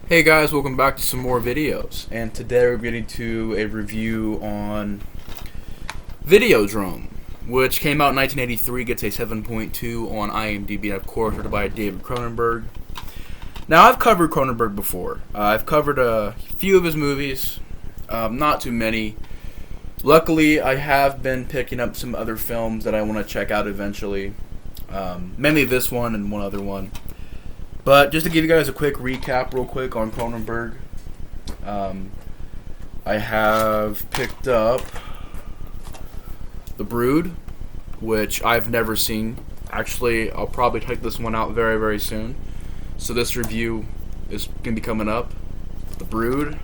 Hey guys, welcome back to some more videos, and today we're getting to a review on Videodrome, which came out in 1983, gets a 7.2 on IMDb, and of course written by David Cronenberg. Now, I've covered Cronenberg before. I've covered a few of his movies, not too many. Luckily, I have been picking up some other films that I want to check out eventually, mainly this one and one other one. But just to give you guys a quick recap real quick on Cronenberg, I have picked up The Brood, which I've never seen. Actually, I'll probably check this one out very, very soon. So this review is going to be coming up. The Brood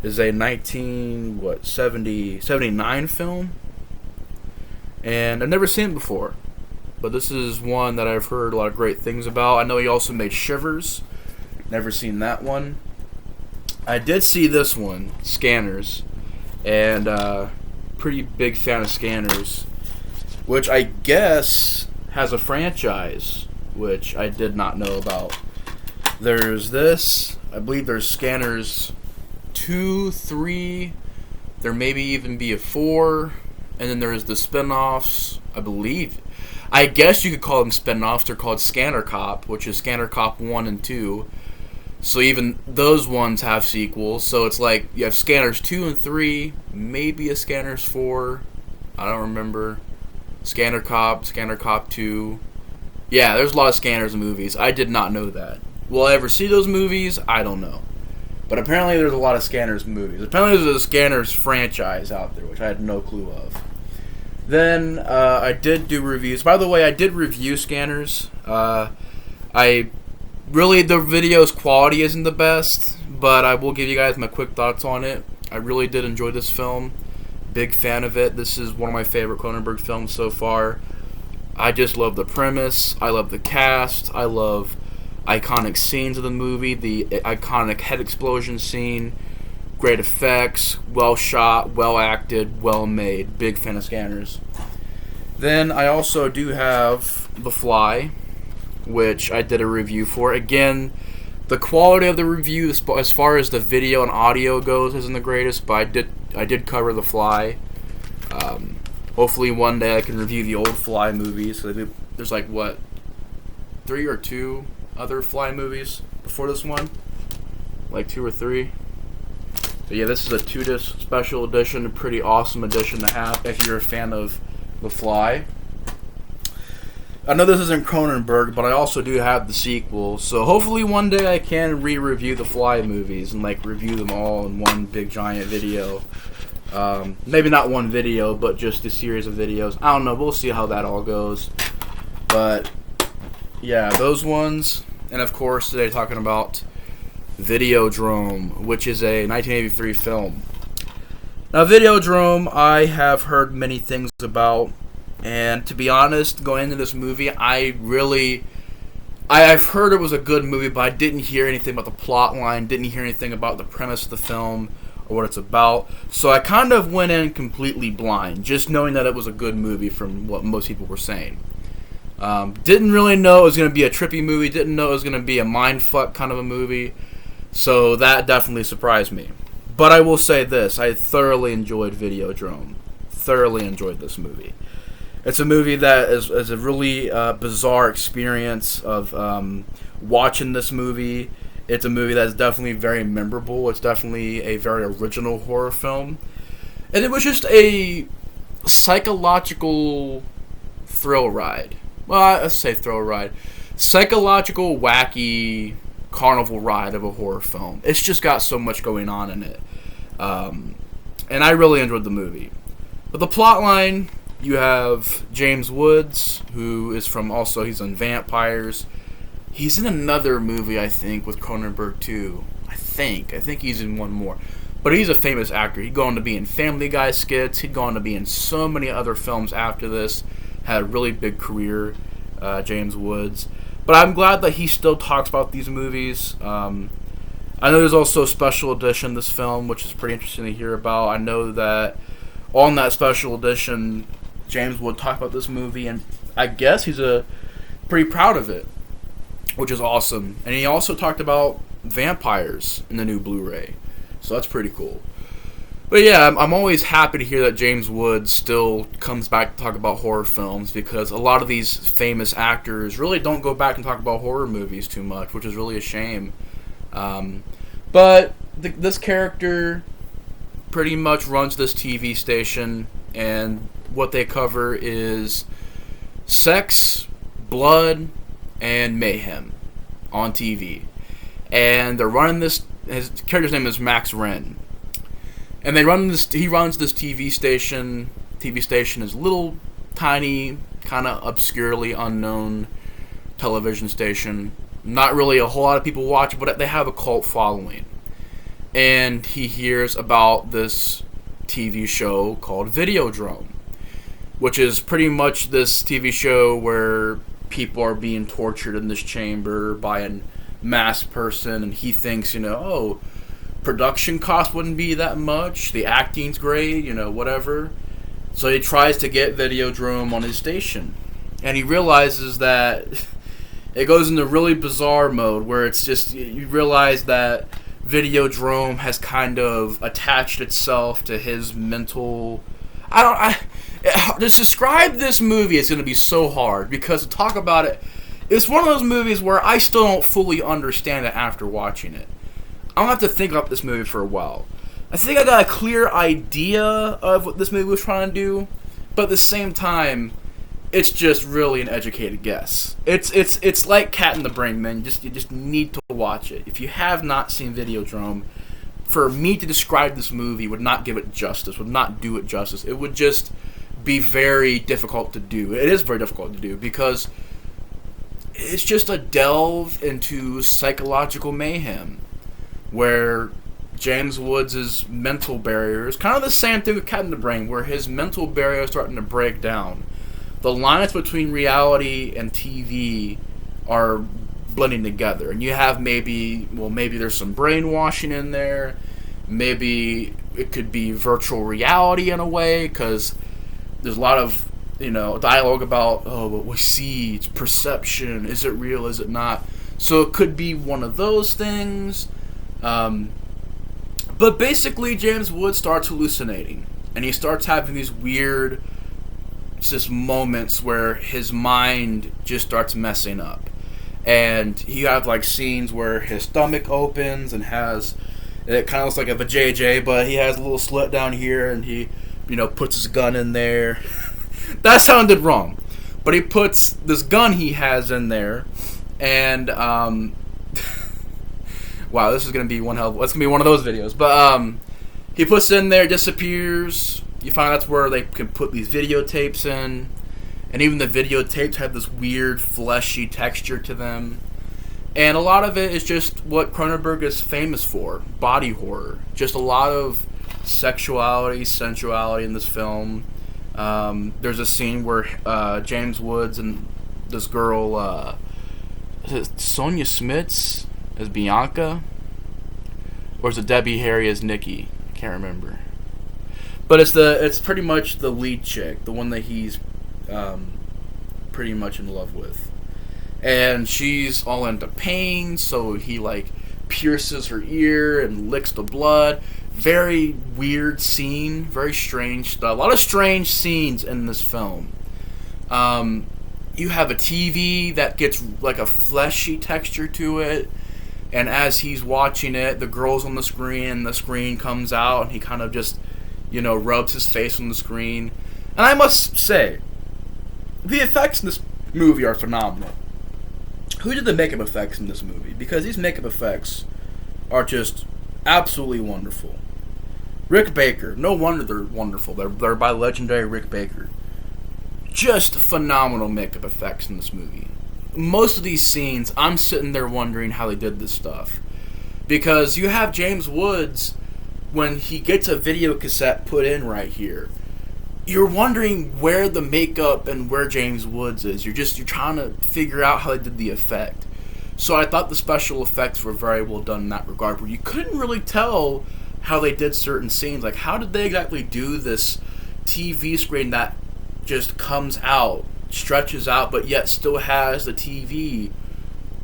is a 79 film, and I've never seen it before. But this is one that I've heard a lot of great things about. I know he also made Shivers. Never seen that one. I did see this one, Scanners, and pretty big fan of Scanners, which I guess has a franchise, which I did not know about. There's this. I believe there's Scanners 2, 3. There maybe even be a 4. And then there's the spin-offs, I believe. I guess you could call them spin-offs. They're called Scanner Cop, which is Scanner Cop 1 and 2. So even those ones have sequels. So it's like you have Scanners 2 and 3, maybe a Scanners 4. I don't remember. Scanner Cop 2. Yeah, there's a lot of Scanners movies. I did not know that. Will I ever see those movies? I don't know. But apparently there's a lot of Scanners movies. Apparently there's a Scanners franchise out there, which I had no clue of. Then I did do reviews. By the way, I did review Scanners. The video's quality isn't the best, but I will give you guys my quick thoughts on it. I really did enjoy this film. Big fan of it. This is one of my favorite Cronenberg films so far. I just love the premise. I love the cast. I love iconic scenes of the movie. The iconic head explosion scene. Great effects, well shot, well acted, well made. Big fan of Scanners. Then I also do have The Fly, which I did a review for. Again, the quality of the review as far as the video and audio goes isn't the greatest, but I did cover The Fly. Hopefully one day I can review the old Fly movies. So there's like, 3 or 2 other Fly movies before this one? Like 2 or 3? But yeah, this is a 2-disc special edition, a pretty awesome edition to have if you're a fan of The Fly. I know this isn't Cronenberg, but I also do have the sequel, so hopefully one day I can re-review the Fly movies and review them all in one big giant video. Maybe not one video, but just a series of videos. I don't know, we'll see how that all goes. But yeah, those ones, and of course today talking about Videodrome, which is a 1983 film. Now, Videodrome, I have heard many things about, and to be honest, going into this movie, I've heard it was a good movie, but I didn't hear anything about the plot line, didn't hear anything about the premise of the film, or what it's about, so I kind of went in completely blind, just knowing that it was a good movie from what most people were saying. Didn't really know it was going to be a trippy movie, didn't know it was going to be a mindfuck kind of a movie. So that definitely surprised me. But I will say this, I thoroughly enjoyed Videodrome. Thoroughly enjoyed this movie. It's a movie that is a really bizarre experience of watching this movie. It's a movie that's definitely very memorable. It's definitely a very original horror film. And it was just a psychological thrill ride. Well, let's say thrill ride. Psychological, wacky carnival ride of a horror film. It's just got so much going on in it. And I really enjoyed the movie. But the plot line, you have James Woods, who is he's in Vampires. He's in another movie, I think, with Cronenberg too. I think he's in one more. But he's a famous actor. He'd go on to be in Family Guy skits. He'd go on to be in so many other films after this. Had a really big career, James Woods. But I'm glad that he still talks about these movies. I know there's also a special edition of this film, which is pretty interesting to hear about. I know that on that special edition, James would talk about this movie, and I guess he's pretty proud of it, which is awesome. And he also talked about vampires in the new Blu-ray. So that's pretty cool. But yeah, I'm always happy to hear that James Woods still comes back to talk about horror films, because a lot of these famous actors really don't go back and talk about horror movies too much, which is really a shame. But this character pretty much runs this TV station, and what they cover is sex, blood, and mayhem on TV. And they're running this. His character's name is Max Wren. And they run this. He runs this TV station. TV station is a little tiny, kind of obscurely unknown television station. Not really a whole lot of people watch it, but they have a cult following. And he hears about this TV show called Videodrome, which is pretty much this TV show where people are being tortured in this chamber by a masked person, and he thinks, oh, production cost wouldn't be that much, the acting's great, whatever. So he tries to get Videodrome on his station, and he realizes that it goes into really bizarre mode where it's just, you realize that Videodrome has kind of attached itself to his mental. Just describe this movie is going to be so hard, because to talk about it, it's one of those movies where I still don't fully understand it after watching it. I'm going to have to think about this movie for a while. I think I got a clear idea of what this movie was trying to do, but at the same time, it's just really an educated guess. It's like Cat in the Brain, man. You just need to watch it. If you have not seen Videodrome, for me to describe this movie would not give it justice, would not do it justice. It would just be very difficult to do. It is very difficult to do, because it's just a delve into psychological mayhem, where James Woods' mental barriers, kind of the same thing with Cat in the Brain, where his mental barrier is starting to break down. The lines between reality and TV are blending together, and you have maybe there's some brainwashing in there, maybe it could be virtual reality in a way, because there's a lot of dialogue about, what we see, it's perception, is it real, is it not? So it could be one of those things. But basically, James Woods starts hallucinating, and he starts having these weird just moments where his mind just starts messing up. And you have like scenes where his stomach opens and it kind of looks like a vajayjay, but he has a little slit down here, and he puts his gun in there. That sounded wrong, but he puts this gun he has in there, and wow, this is gonna be that's gonna be one of those videos. But he puts it in there, disappears. You find that's where they can put these videotapes in, and even the videotapes have this weird fleshy texture to them. And a lot of it is just what Cronenberg is famous for, body horror. Just a lot of sexuality, sensuality in this film. There's a scene where James Woods and this girl, is it Sonia Smits as Bianca? Or is it Debbie Harry as Nikki? I can't remember. But it's pretty much the lead chick, the one that he's pretty much in love with. And she's all into pain, so he pierces her ear and licks the blood. Very weird scene, very strange stuff. A lot of strange scenes in this film. You have a TV that gets like a fleshy texture to it, and as he's watching it, the girl's on the screen comes out, and he kind of just, rubs his face on the screen. And I must say, the effects in this movie are phenomenal. Who did the makeup effects in this movie? Because these makeup effects are just absolutely wonderful. Rick Baker. No wonder they're wonderful. They're by legendary Rick Baker. Just phenomenal makeup effects in this movie. Most of these scenes, I'm sitting there wondering how they did this stuff. Because you have James Woods, when he gets a video cassette put in right here, you're wondering where the makeup and where James Woods is. You're trying to figure out how they did the effect. So I thought the special effects were very well done in that regard, where you couldn't really tell how they did certain scenes. Like, how did they exactly do this TV screen that just comes out, stretches out, but yet still has the TV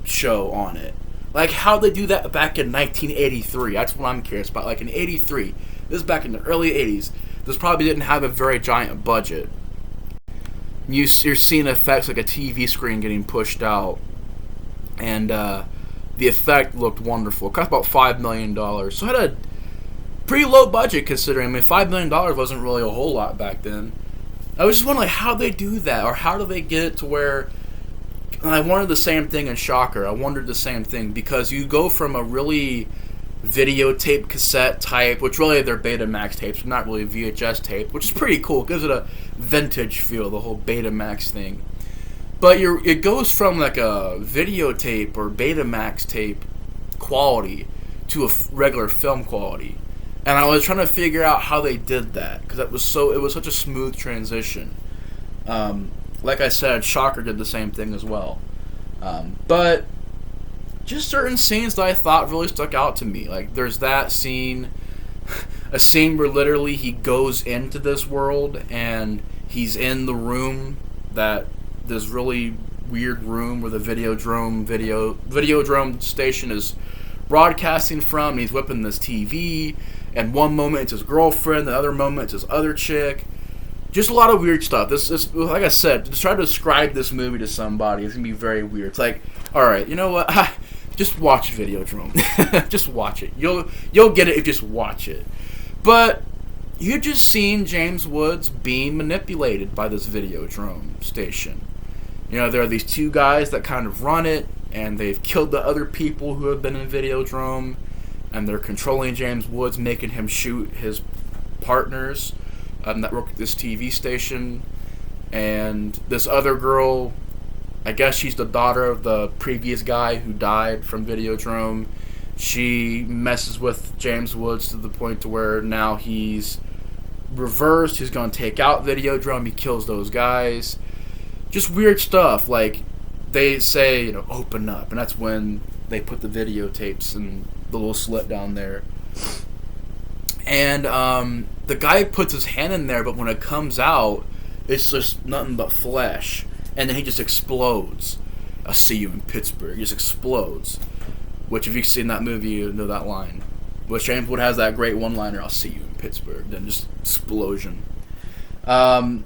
show on it? Like, how'd they do that back in 1983? That's what I'm curious about. Like, in 83, this is back in the early 80s, this probably didn't have a very giant budget. You're seeing effects like a TV screen getting pushed out, and the effect looked wonderful. It cost about $5 million, so it had a pretty low budget considering. I mean, $5 million wasn't really a whole lot back then. I was just wondering, like, how they do that, or how do they get it to where... And I wondered the same thing in Shocker. I wondered the same thing, because you go from a really videotape cassette type, which really they're Betamax tapes, not really VHS tape, which is pretty cool. It gives it a vintage feel, the whole Betamax thing. But it goes from like a videotape or Betamax tape quality to a regular film quality. And I was trying to figure out how they did that, because it was such a smooth transition. Like I said, Shocker did the same thing as well. But just certain scenes that I thought really stuck out to me. Like, there's that scene, a scene where literally he goes into this world and he's in the room, this really weird room where the Videodrome station is broadcasting from, and he's whipping this TV, and one moment it's his girlfriend, the other moment it's his other chick. Just a lot of weird stuff. This, like I said, to try to describe this movie to somebody, it's gonna be very weird. It's like, all right, you know what? Just watch Videodrome. Just watch it. You'll get it if you just watch it. But you've just seen James Woods being manipulated by this Videodrome station. You know, there are these two guys that kind of run it, and they've killed the other people who have been in Videodrome, and they're controlling James Woods, making him shoot his partners that work at this TV station. And this other girl, I guess she's the daughter of the previous guy who died from Videodrome. She messes with James Woods to the point to where now he's reversed. He's going to take out Videodrome. He kills those guys. Just weird stuff. Like, they say, you know, open up. And that's when they put the videotapes in the little slit down there. And the guy puts his hand in there, but when it comes out, it's just nothing but flesh. And then he just explodes. I'll see you in Pittsburgh. He just explodes. Which, if you've seen that movie, you know that line. Which James Wood has that great one-liner, I'll see you in Pittsburgh. Then just explosion. Then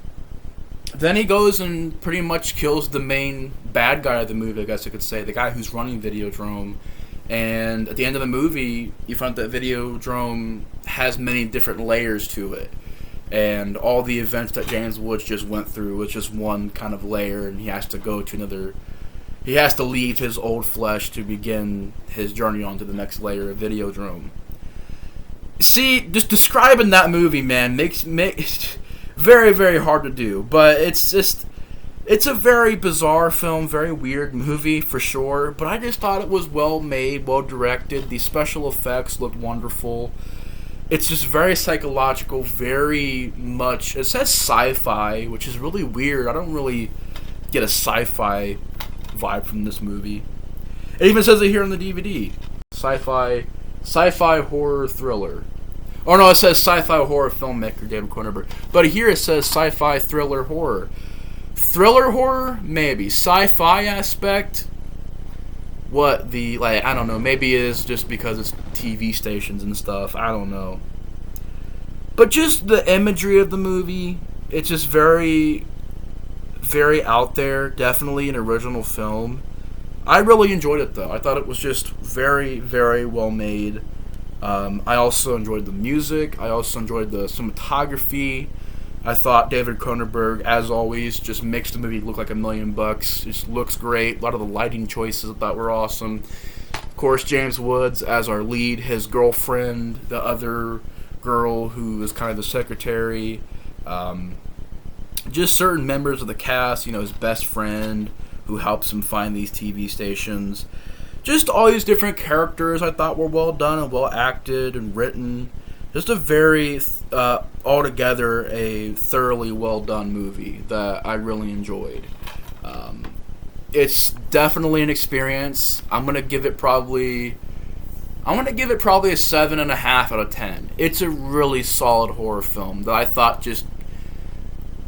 he goes and pretty much kills the main bad guy of the movie, I guess I could say. The guy who's running Videodrome. And at the end of the movie, you find that Videodrome has many different layers to it. And all the events that James Woods just went through was just one kind of layer, and he has to go to another... He has to leave his old flesh to begin his journey on to the next layer of Videodrome. See, just describing that movie, man, makes very, very hard to do. But it's a very bizarre film, very weird movie for sure. But I just thought it was well made, well directed. The special effects looked wonderful. It's just very psychological, very much... It says sci-fi, which is really weird. I don't really get a sci-fi vibe from this movie. It even says it here on the DVD. Sci-fi horror thriller. Oh no, it says sci-fi horror filmmaker David Cronenberg. But here it says sci-fi thriller horror. Thriller horror? Maybe. Sci-fi aspect? I don't know. Maybe it is just because it's TV stations and stuff. I don't know. But just the imagery of the movie, it's just very, very out there. Definitely an original film. I really enjoyed it, though. I thought it was just very, very well made. I also enjoyed the music. I also enjoyed the cinematography. I thought David Cronenberg, as always, just makes the movie look like $1 million. Just looks great. A lot of the lighting choices I thought were awesome. Of course, James Woods as our lead, his girlfriend, the other girl who is kind of the secretary. Just certain members of the cast, you know, his best friend who helps him find these TV stations. Just all these different characters I thought were well done and well acted and written. Just a very, altogether, a thoroughly well done movie that I really enjoyed. It's definitely an experience. I'm gonna give it probably a 7.5 out of 10. It's a really solid horror film that I thought just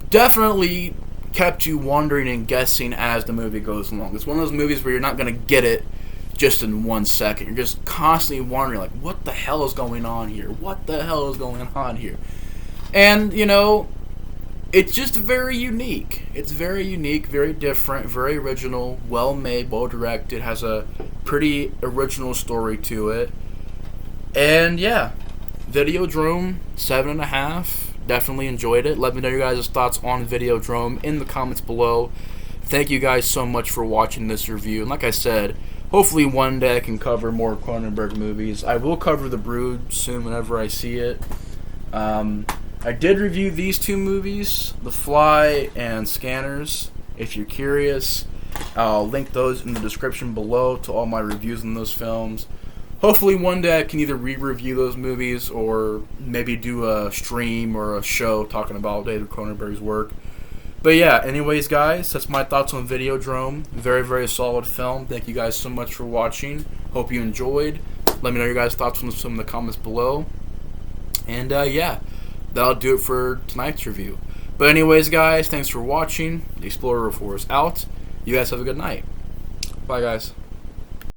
definitely kept you wondering and guessing as the movie goes along. It's one of those movies where you're not gonna get it just in 1 second. You're just constantly wondering, like, what the hell is going on here? What the hell is going on here? And, you know, it's just very unique. It's very unique, very different, very original, well-made, well-directed, has a pretty original story to it. And, yeah, Videodrome, 7.5. Definitely enjoyed it. Let me know your guys' thoughts on Videodrome in the comments below. Thank you guys so much for watching this review. And like I said, hopefully one day I can cover more Cronenberg movies. I will cover The Brood soon whenever I see it. I did review these 2 movies, The Fly and Scanners. If you're curious, I'll link those in the description below to all my reviews on those films. Hopefully one day I can either re-review those movies or maybe do a stream or a show talking about David Cronenberg's work. But yeah, anyways guys, that's my thoughts on Videodrome. Very, very solid film. Thank you guys so much for watching. Hope you enjoyed. Let me know your guys' thoughts on this film in the comments below. And yeah, that'll do it for tonight's review. But anyways guys, thanks for watching. The Explorer 4 is out. You guys have a good night. Bye guys.